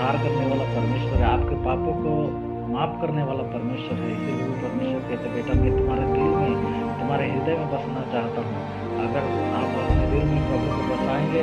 उद्धार करने वाला परमेश्वर है, आपके पापों को माफ करने वाला परमेश्वर है। इसीलिए वो परमेश्वर कहते बेटा मैं तुम्हारे दिल में, तुम्हारे हृदय में बसना चाहता हूँ। अगर आप अपने दिल में प्रभु को बसाएंगे,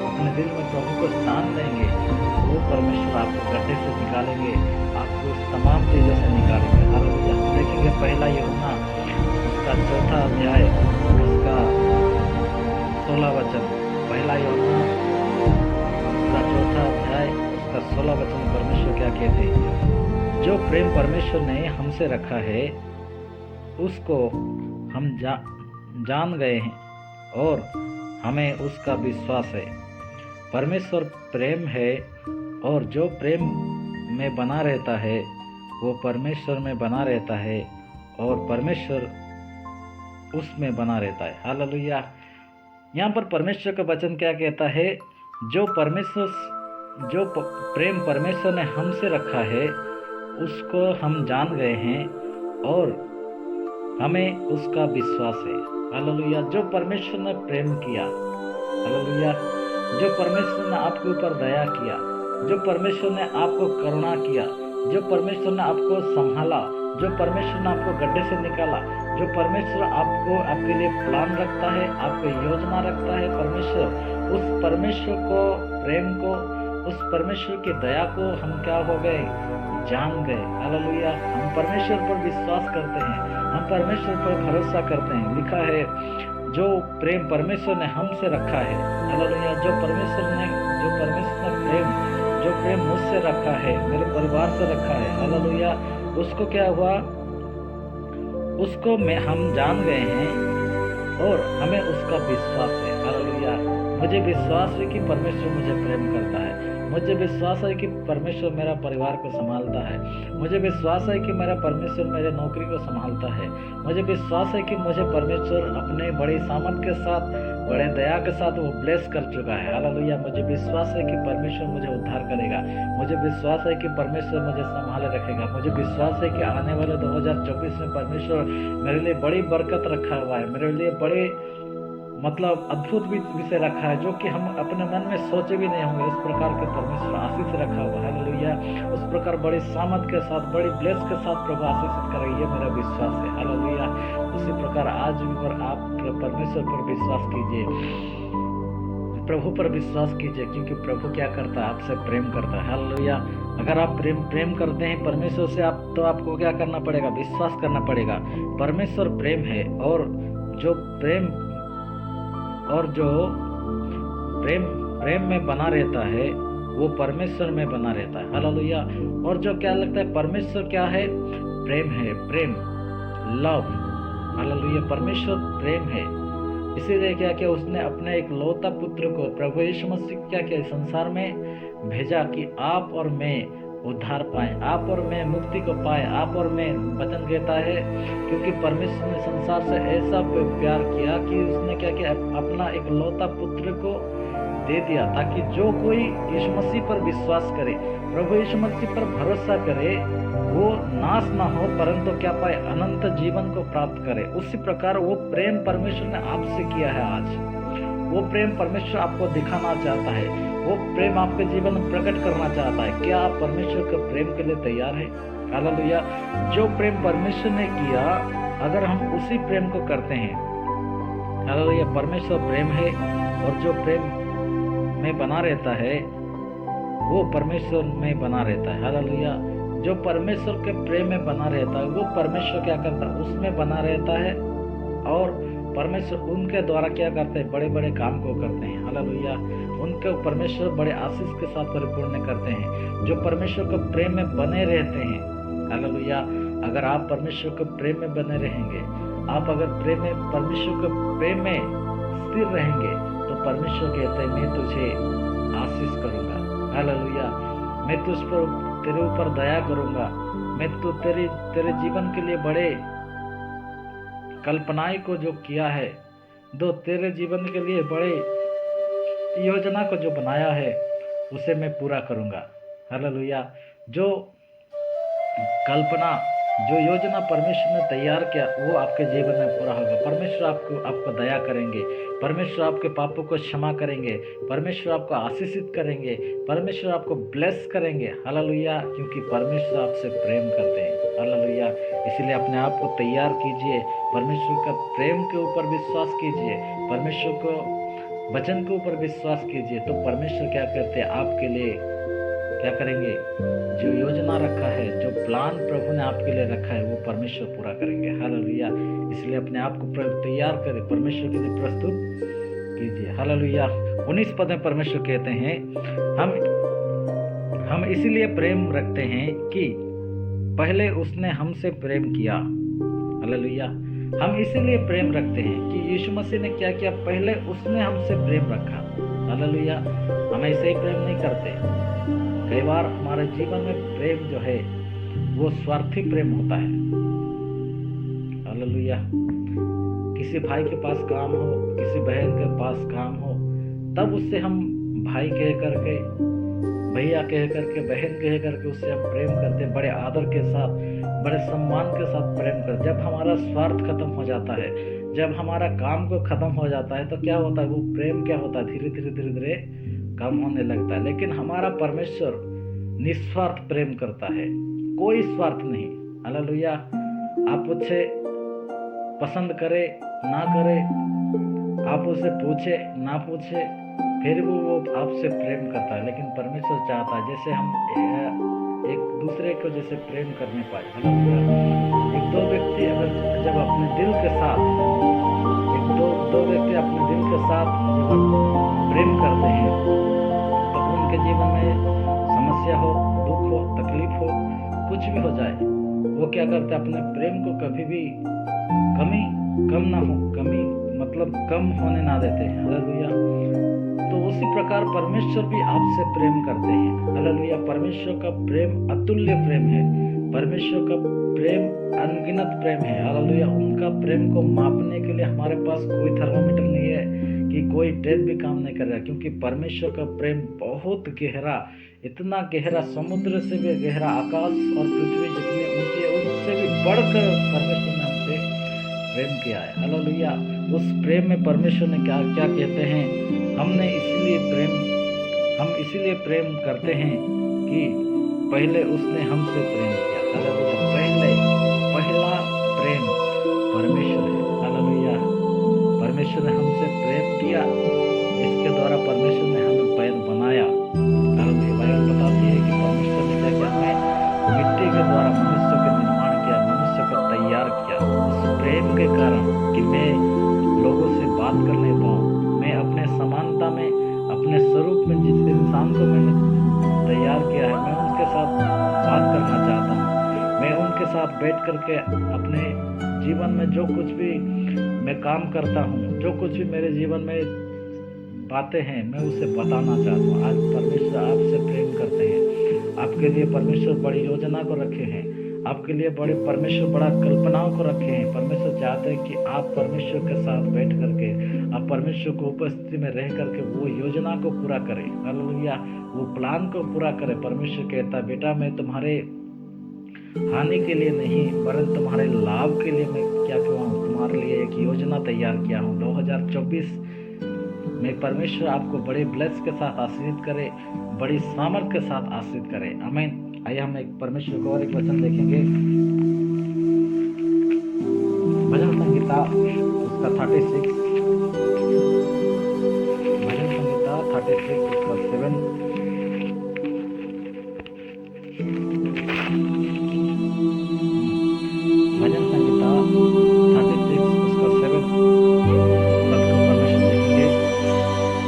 अपने दिल में प्रभु को स्थान देंगे, तो वो परमेश्वर आपको गड्ढे से निकालेंगे, आपको उस तमाम चीज़ों से निकालेंगे। हालेलुया। हम देखेंगे पहला यूहन्ना उसका 4था अध्याय उसका 16 वचन। पहला यूहन्ना उसका 4था अध्याय उसका 16 वचन परमेश्वर क्या कहते हैं? जो प्रेम परमेश्वर ने हमसे रखा है उसको हम जान गए हैं और हमें उसका विश्वास है। परमेश्वर प्रेम है और जो प्रेम में बना रहता है वो परमेश्वर में बना रहता है और परमेश्वर उसमें बना रहता है। हालेलुया। यहाँ पर परमेश्वर का वचन क्या कहता है? जो प्रेम परमेश्वर ने हमसे रखा है उसको हम जान गए हैं और हमें उसका विश्वास है। हालेलुया। जो परमेश्वर ने प्रेम किया, हालेलुया, जो परमेश्वर ने आपके ऊपर दया किया, जो परमेश्वर ने आपको करुणा किया, जो परमेश्वर ने आपको संभाला, जो परमेश्वर ने आपको गड्ढे से निकाला, जो परमेश्वर आपके लिए प्लान रखता है, आपको योजना रखता है, परमेश्वर उस परमेश्वर को, प्रेम को, उस परमेश्वर की दया को हम क्या हो गए? जान गए। हालेलुया। हम परमेश्वर पर विश्वास करते हैं, हम परमेश्वर पर भरोसा करते हैं। लिखा है जो प्रेम परमेश्वर ने हमसे रखा है, हालेलुया, जो परमेश्वर ने प्रेम, जो प्रेम मुझसे रखा है, मेरे परिवार से रखा है, हालेलुया, उसको क्या हुआ? उसको हम जान गए हैं और हमें उसका विश्वास है। हालेलुया। मुझे विश्वास है कि परमेश्वर मुझे प्रेम करता है, मुझे विश्वास है कि परमेश्वर मेरा परिवार को संभालता है, मुझे विश्वास है कि मेरा परमेश्वर मेरे नौकरी को संभालता है, मुझे विश्वास है कि मुझे परमेश्वर अपने बड़ी सामर्थ के साथ, बड़े दया के साथ वो ब्लेस कर चुका है। हालेलुया। मुझे विश्वास है कि परमेश्वर मुझे उद्धार करेगा, मुझे विश्वास है कि परमेश्वर मुझे संभाले रखेगा, मुझे विश्वास है कि आने वाले 2024 में परमेश्वर मेरे लिए बड़ी बरकत रखा हुआ है, मेरे लिए बड़े अद्भुत विषय रखा है जो कि हम अपने मन में सोचे भी नहीं होंगे। उस प्रकार के परमेश्वर आशीष रखा हुआ है। हालेलुया। उस प्रकार बड़ी सामर्थ के साथ, बड़ी ब्लेस के साथ प्रभु आशीषित करेगा, ये मेरा विश्वास है। हालेलुया। उसी प्रकार आज भी पर आप परमेश्वर पर विश्वास कीजिए, प्रभु पर विश्वास कीजिए, क्योंकि प्रभु क्या करता है? आपसे प्रेम करता है। हालेलुया। अगर आप प्रेम करते हैं परमेश्वर से, तो आपको क्या करना पड़ेगा? विश्वास करना पड़ेगा। परमेश्वर प्रेम है और जो प्रेम में बना रहता है वो परमेश्वर में बना रहता है। हालेलुया। और जो क्या लगता है? परमेश्वर क्या है? प्रेम है, प्रेम, लव। हालेलुया। परमेश्वर प्रेम है, इसीलिए क्या किया? उसने अपने एक लौता पुत्र को, प्रभु यीशु मसीह क्या किया? संसार में भेजा कि आप और मैं उद्धार पाए, आप और मैं मुक्ति को पाए, आप और मैं। वचन कहता है क्योंकि परमेश्वर ने संसार से ऐसा प्यार किया कि उसने क्या किया? अपना एक लौता पुत्र को दे दिया, ताकि जो कोई यीशु मसीह पर विश्वास करे, प्रभु यीशु मसीह पर भरोसा करे, वो नाश ना हो परंतु क्या पाए? अनंत जीवन को प्राप्त करे। उसी प्रकार वो प्रेम परमेश्वर ने आपसे किया है। आज वो प्रेम परमेश्वर आपको दिखाना चाहता है, वो प्रेम आपके जीवन में प्रकट करना चाहता है। क्या आप परमेश्वर के प्रेम के लिए तैयार है? हालेलुया। जो प्रेम परमेश्वर ने किया, अगर हम उसी प्रेम को करते हैं, हालेलुया, परमेश्वर प्रेम है और जो प्रेम में बना रहता है वो परमेश्वर में बना रहता है। हालेलुया। जो परमेश्वर के प्रेम में बना रहता है वो परमेश्वर क्या करता है? उसमें बना रहता है और परमेश्वर उनके द्वारा क्या करते हैं? बड़े बड़े काम को करते हैं। हालेलुया। उनके परमेश्वर बड़े आशीष के साथ परिपूर्ण करते हैं जो परमेश्वर के प्रेम में बने रहते हैं। हालेलुया। अगर आप परमेश्वर के प्रेम में बने रहेंगे, आप अगर परमेश्वर के प्रेम में स्थिर रहेंगे, तो परमेश्वर कहते हैं मैं तुझे आशीष करूंगा। हालेलुया। मैं तुझ पर, तेरे ऊपर दया करूंगा, मैं तो तेरे जीवन के लिए बड़े कल्पनाएं को जो किया है, तेरे जीवन के लिए बड़े योजना को जो बनाया है उसे मैं पूरा करूंगा। हालेलुया। जो कल्पना जो योजना परमेश्वर ने तैयार किया वो आपके जीवन में पूरा होगा। परमेश्वर आपको दया करेंगे, परमेश्वर आपके पापों को क्षमा करेंगे, परमेश्वर आपको आशीषित करेंगे, परमेश्वर आपको ब्लेस करेंगे। हालेलुया, क्योंकि परमेश्वर आपसे प्रेम करते हैं। हालेलुया, इसलिए अपने आप को तैयार कीजिए, परमेश्वर का प्रेम के ऊपर विश्वास कीजिए, परमेश्वर को वचन के ऊपर विश्वास कीजिए, तो परमेश्वर क्या करते हैं आपके लिए, क्या करेंगे, जो योजना रखा है, जो प्लान प्रभु ने आपके लिए रखा है वो परमेश्वर पूरा करेंगे। हालेलुया, इसलिए अपने आप को तैयार करें, परमेश्वर के लिए प्रस्तुत कीजिए। हालेलुया, 19 पद में परमेश्वर कहते हैं, हम इसीलिए प्रेम रखते हैं कि पहले उसने हमसे प्रेम किया। हालेलुया, हम इसीलिए प्रेम रखते हैं कि यीशु मसीह ने क्या किया, पहले उसने हमसे प्रेम रखा। हालेलुया, हम ऐसे ही प्रेम नहीं करते। कई बार हमारे जीवन में प्रेम जो है वो स्वार्थी प्रेम होता है। हालेलुया, किसी भाई के पास काम हो, किसी बहन के पास काम हो, तब उससे हम भाई कह करके, भैया कह करके, बहन कह करके उससे हम प्रेम करते, बड़े आदर के साथ, बड़े सम्मान के साथ प्रेम करते। जब हमारा स्वार्थ खत्म हो जाता है, जब हमारा काम को खत्म हो जाता है, तो क्या होता है, वो प्रेम क्या होता है, धीरे धीरे धीरे धीरे कम होने लगता है। लेकिन हमारा परमेश्वर निस्वार्थ प्रेम करता है, कोई स्वार्थ नहीं। हालेलुया, आप उससे पसंद करे ना करे, आप उससे पूछे ना पूछे, फिर भी वो आपसे प्रेम करता है। लेकिन परमेश्वर चाहता है जैसे हम एक दूसरे को जैसे प्रेम करने पाए। हालेलुया, एक दो व्यक्ति अगर जब अपने दिल के साथ, दो व्यक्ति अपने दिल के साथ जब प्रेम करते हैं, तो उनके जीवन में समस्या हो, दुख हो, तकलीफ हो, कुछ भी हो जाए, वो क्या करते हैं, अपने प्रेम को कभी भी कम ना हो, कम होने ना देते हैं। हालेलुया, तो उसी प्रकार परमेश्वर भी आपसे प्रेम करते हैं। हालेलुया, परमेश्वर का प्रेम अतुल्य प्रेम है, परमेश्वर का प्रेम अनगिनत प्रेम है। हालेलुया, उनका प्रेम को मापने के लिए हमारे पास कोई थर्मामीटर नहीं है कि कोई टेप भी काम नहीं कर रहा, क्योंकि परमेश्वर का प्रेम बहुत गहरा, इतना गहरा, समुद्र से भी गहरा, आकाश और पृथ्वी जितने ऊंची है उससे भी बढ़कर परमेश्वर ने हमसे प्रेम किया है। हालेलुया, उस प्रेम में परमेश्वर ने क्या क्या कहते हैं, हम इसीलिए प्रेम करते हैं कि पहले उसने हमसे प्रेम किया। हालेलुया, पहला प्रेम परमेश्वर है। हालेलुया, परमेश्वर ने हमसे प्रेम किया, जिसके द्वारा परमेश्वर ने हमें पैर बनाया। हालेलुया, बाइबल बताती है कि परमेश्वर ने क्या किया, हमें मिट्टी के द्वारा मनुष्य का निर्माण किया, मनुष्य को तैयार किया, उस प्रेम के कारण कि मैं लोगों से बात कर ले पाऊँ, मैं अपने समानता में, अपने स्वरूप में जिस इंसान को मैंने तैयार किया है, मैं उनके साथ बात करना चाहता हूँ, मैं उनके साथ बैठ करके अपने जीवन में जो कुछ भी मैं काम करता हूँ, जो कुछ भी मेरे जीवन में बातें हैं, मैं उसे बताना चाहता हूँ। आज परमेश्वर आपसे प्रेम करते हैं, आपके लिए परमेश्वर बड़ी योजना को रखे हैं, आपके लिए परमेश्वर बड़ा कल्पनाओं को रखे हैं। परमेश्वर चाहते हैं कि आप परमेश्वर के साथ बैठ करके, आप परमेश्वर को उपस्थिति में रह करके वो योजना को पूरा करें। हालेलुया, वो प्लान को पूरा करें। परमेश्वर कहता है, बेटा मैं तुम्हारे हानि के लिए नहीं वरन तुम्हारे लाभ के लिए मैं क्या किया हूँ, तुम्हारे लिए एक योजना तैयार किया हूँ। 2024 में परमेश्वर आपको बड़े ब्लेस के साथ आशीर्वाद करे, बड़ी सामर्थ के साथ आशीर्वाद करे। आमीन। आइए हम एक परमेश्वर को और एक वचन देखेंगे, भजन संहिता उसका 36, भजन संहिता 36 उसका 7, भजन संहिता 36 उसका 7 पद को परमेश्वर देखेंगे।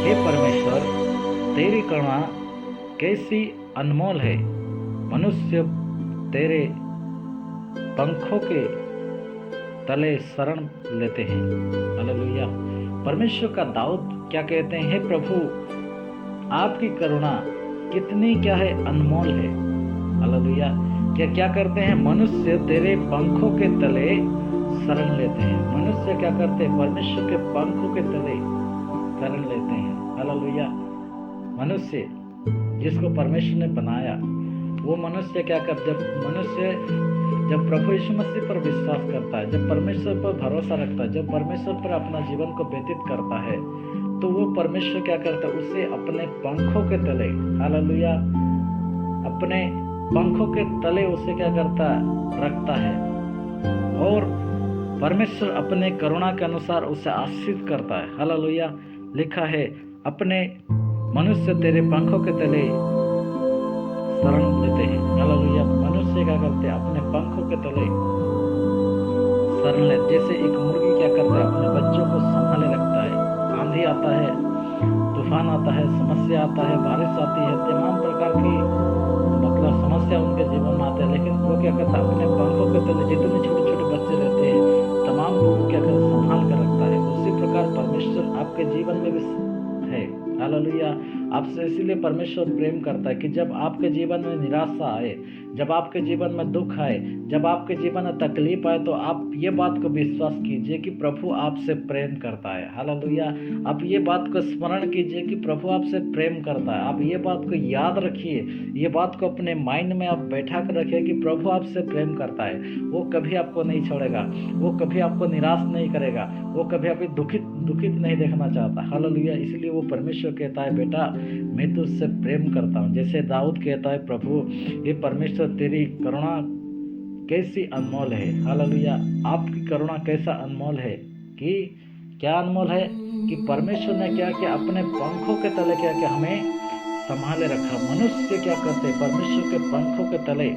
हे परमेश्वर, तेरी करुणा कैसी अनमोल है, मनुष्य तेरे पंखों के तले शरण लेते हैं। हालेलुया, परमेश्वर का दाऊद क्या कहते हैं, हे प्रभु आपकी करुणा कितनी क्या है, अनमोल है। हालेलुया, क्या करते हैं, मनुष्य तेरे पंखों के तले शरण लेते हैं। मनुष्य क्या करते हैं, परमेश्वर के पंखों के तले शरण लेते हैं। हालेलुया, मनुष्य जिसको परमेश्वर ने बनाया, वो मनुष्य क्या कर, जब मनुष्य जब प्रभु यीशु मसीह पर विश्वास करता है, जब परमेश्वर पर भरोसा रखता है, जब परमेश्वर पर अपना जीवन को व्यतीत करता है, तो वो परमेश्वर क्या करता है, उसे अपने पंखों के तले, हालेलुया, अपने पंखों के तले उसे क्या करता है, रखता है। और परमेश्वर अपने करुणा के अनुसार उसे आशीष करता है। हालेलुया, लिखा है, अपने मनुष्य तेरे पंखों के तले शरण लेते हैं। हालेलुया, मनुष्य क्या करते हैं, अपने पंखों के तले शरण लेते। जैसे एक मुर्गी क्या करता है, अपने बच्चों को संभाले रखता है। आंधी आता है, तूफान आता है, समस्या आता है, बारिश आती है, तमाम प्रकार की मतलब समस्या उनके जीवन में आते हैं, लेकिन वो क्या करता है, अपने पंखों के तले जितने छोटे छोटे बच्चे रहते हैं, तमाम को क्या करता है, संभाल कर रखता है। उसी प्रकार परमेश्वर आपके जीवन में भी है। हालेलुया, आपसे इसीलिए परमेश्वर प्रेम करता है कि जब आपके जीवन में निराशा आए, जब आपके जीवन में दुख आए, जब आपके जीवन में तकलीफ आए, तो आप ये बात को विश्वास कीजिए कि प्रभु आपसे प्रेम करता है। हालेलुया, आप ये बात को स्मरण कीजिए कि प्रभु आपसे प्रेम करता है। आप ये बात को याद रखिए, ये बात को अपने माइंड में आप बैठा कर रखिए कि प्रभु आपसे प्रेम करता है। वो कभी आपको नहीं छोड़ेगा, वो कभी आपको निराश नहीं करेगा, वो कभी आपको दुखित नहीं देखना चाहता। हालेलुया, इसलिए वो परमेश्वर कहता है, बेटा मैं तुझसे प्रेम करता हूँ। जैसे दाऊद कहता है, प्रभु ये परमेश्वर तेरी करुणा कैसी अनमोल है। हालेलुया, आपकी करुणा कैसा अनमोल है, कि क्या अनमोल है कि परमेश्वर ने क्या किया, अपने पंखों के तले क्या किया, हमें संभाले रखा। मनुष्य क्या करते, परमेश्वर के पंखों के तले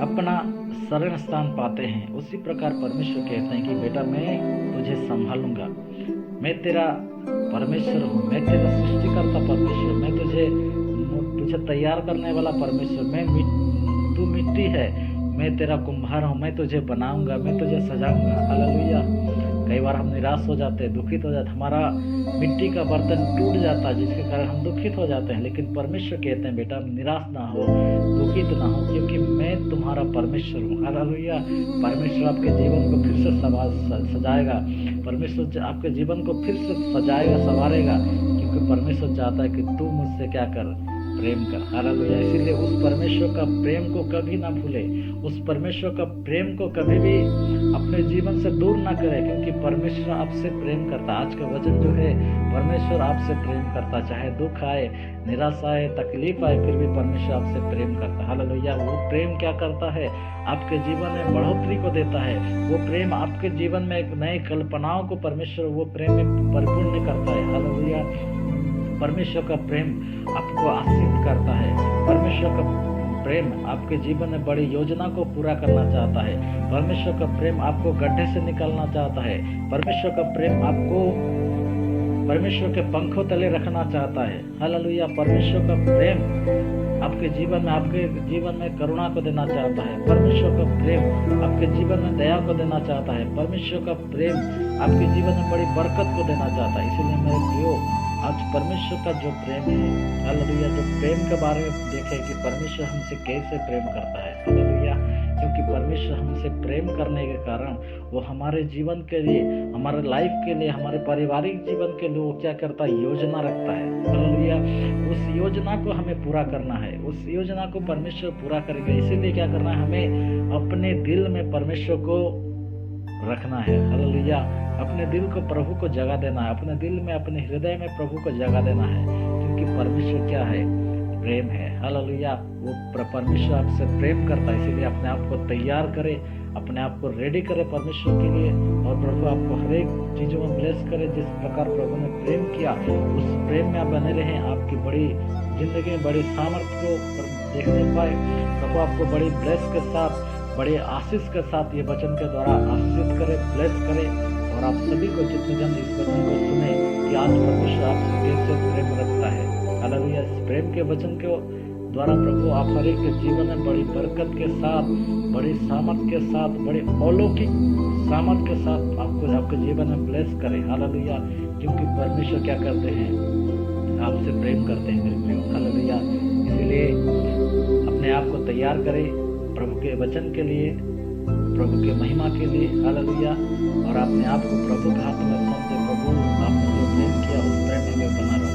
अपना शरण स्थान पाते हैं। उसी प्रकार परमेश्वर कहते हैं कि बेटा मैं तुझे संभालूंगा, मैं तेरा परमेश्वर हूँ, मैं तेरा सृष्टिकर्ता परमेश्वर, मैं तुझे तैयार करने वाला परमेश्वर, तू मिट्टी है, मैं तेरा कुम्हार हूँ, मैं तुझे बनाऊंगा, मैं तुझे सजाऊंगा। हालेलुया, कई बार हम निराश हो जाते हैं, दुखित हो जाते हैं, हमारा मिट्टी का बर्तन टूट जाता है, जिसके कारण हम दुखित हो जाते हैं। लेकिन परमेश्वर कहते हैं, बेटा निराश ना हो, दुखित ना हो, क्योंकि मैं तुम्हारा परमेश्वर हूँ। हालेलुया, परमेश्वर आपके जीवन को फिर से सजाएगा, परमेश्वर आपके जीवन को फिर से सजाएगा, संवारेगा, क्योंकि परमेश्वर चाहता है कि तू मुझसे क्या कर, प्रेम कर। हालेलुया, इसीलिए उस परमेश्वर का प्रेम को कभी ना भूले, उस परमेश्वर का प्रेम को कभी भी अपने जीवन से दूर ना करे, क्योंकि परमेश्वर आपसे प्रेम करता। आज का वचन जो है, परमेश्वर आपसे प्रेम करता, चाहे दुख आए, निराशा आए, तकलीफ आए, फिर भी परमेश्वर आपसे प्रेम करता। हालेलुया, वो प्रेम क्या करता है, आपके जीवन में बढ़ोतरी को देता है। वो प्रेम आपके जीवन में एक नई कल्पनाओं को परमेश्वर वो प्रेम में परिपूर्ण करता है। हालेलुया, परमेश्वर का प्रेम आपको आशीष करता है। परमेश्वर का प्रेम आपके जीवन में बड़ी योजना को पूरा करना चाहता है। परमेश्वर का प्रेम आपको गड्ढे से निकालना चाहता है। परमेश्वर का प्रेम आपको परमेश्वर के पंखों तले रखना चाहता है। हालेलुया, परमेश्वर का प्रेम आपके जीवन में करुणा को देना चाहता है। परमेश्वर का प्रेम आपके जीवन में दया को देना चाहता है। परमेश्वर का प्रेम आपके जीवन में बड़ी बरकत को देना चाहता है। इसीलिए मेरे प्रियो, आज परमेश्वर का जो प्रेम है, हालेलुया, जो प्रेम के बारे में देखें कि परमेश्वर हमसे कैसे प्रेम करता है। हालेलुया, क्योंकि परमेश्वर हमसे प्रेम करने के कारण वो हमारे जीवन के लिए, हमारे लाइफ के लिए, हमारे पारिवारिक जीवन के लिए वो क्या करता है, योजना रखता है। हालेलुया, उस योजना को हमें पूरा करना है, उस योजना को परमेश्वर पूरा करेगा। इसीलिए क्या करना है, हमें अपने दिल में परमेश्वर को रखना है। हालेलुया, अपने दिल को प्रभु को जगह देना है, अपने दिल में, अपने हृदय में प्रभु को जगह देना है, क्योंकि परमेश्वर क्या है, प्रेम है। हालेलुया, वो परमेश्वर आपसे प्रेम करता है। इसीलिए अपने आप को तैयार करे, अपने आप को रेडी करे परमेश्वर के लिए, और प्रभु आपको हर एक चीजों में ब्लेस करे। जिस प्रकार प्रभु ने प्रेम किया, उस प्रेम में आप बने रहें, आपकी बड़ी जिंदगी में बड़ी सामर्थ्य को देखने पाए। प्रभु आपको बड़ी ब्लेस के साथ, बड़े आशीष के साथ ये वचन के द्वारा आशीष करे, ब्लेस करे। और आप सभी को, जितने जन इस वचन को सुने कि आज परमेश्वर आपसे कैसे प्रेम रखता है। हालेलुया, इस प्रेम के वचन के द्वारा प्रभु आप हर एक के जीवन में बड़ी बरकत के साथ, बड़ी सामर्थ के साथ, बड़े अलौकिक सामर्थ के साथ आपको आपके जीवन में ब्लेस करे। हालेलुया, क्योंकि परमेश्वर क्या करते हैं, आपसे प्रेम करते हैं मेरे प्रियो। हालेलुया, इसीलिए अपने आप को तैयार करें प्रभु के वचन के लिए, प्रभु के महिमा के लिए। हालेलुया, और अपने आप को प्रभु के हाथ में सौंप दे। प्रभु आपने जो प्रेम किया, उस प्रेम में बना रहो।